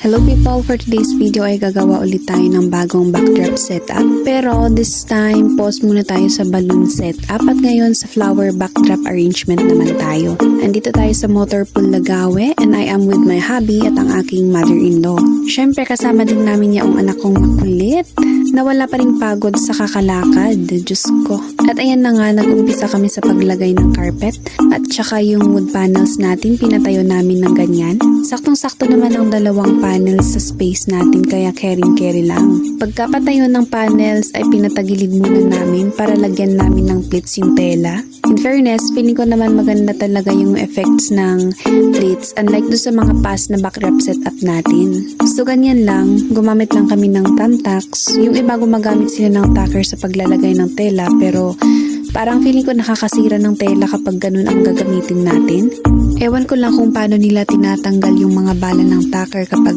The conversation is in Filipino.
Hello people, for today's video ay gagawa ulit tayo ng bagong backdrop setup. Pero this time, pause muna tayo sa balloon setup at ngayon sa flower backdrop arrangement naman tayo. Andito tayo sa Motor Pool Lagawe and I am with my hubby at ang aking mother-in-law. Syempre kasama din namin yung anak kong makulit na wala pa rin pagod sa kakalakad. Diyos ko. At ayan na nga, nag-umpisa kami sa paglagay ng carpet at saka yung wood panels natin, pinatayo namin ng ganyan. Saktong-sakto naman ang dalawang panels sa space natin kaya carry lang. Pagkapatayo ng panels ay pinatagilid muna namin para lagyan namin ng pleats yung tela. In fairness, feeling ko naman maganda talaga yung effects ng pleats unlike do sa mga past na backdrop setup natin. So ganyan lang, gumamit lang kami ng thumbtacks. Yung iba gumagamit sila ng tacker sa paglalagay ng tela pero parang feeling ko nakakasira ng tela kapag ganun ang gagamitin natin. Ewan ko lang kung paano nila tinatanggal yung mga bala ng tacker kapag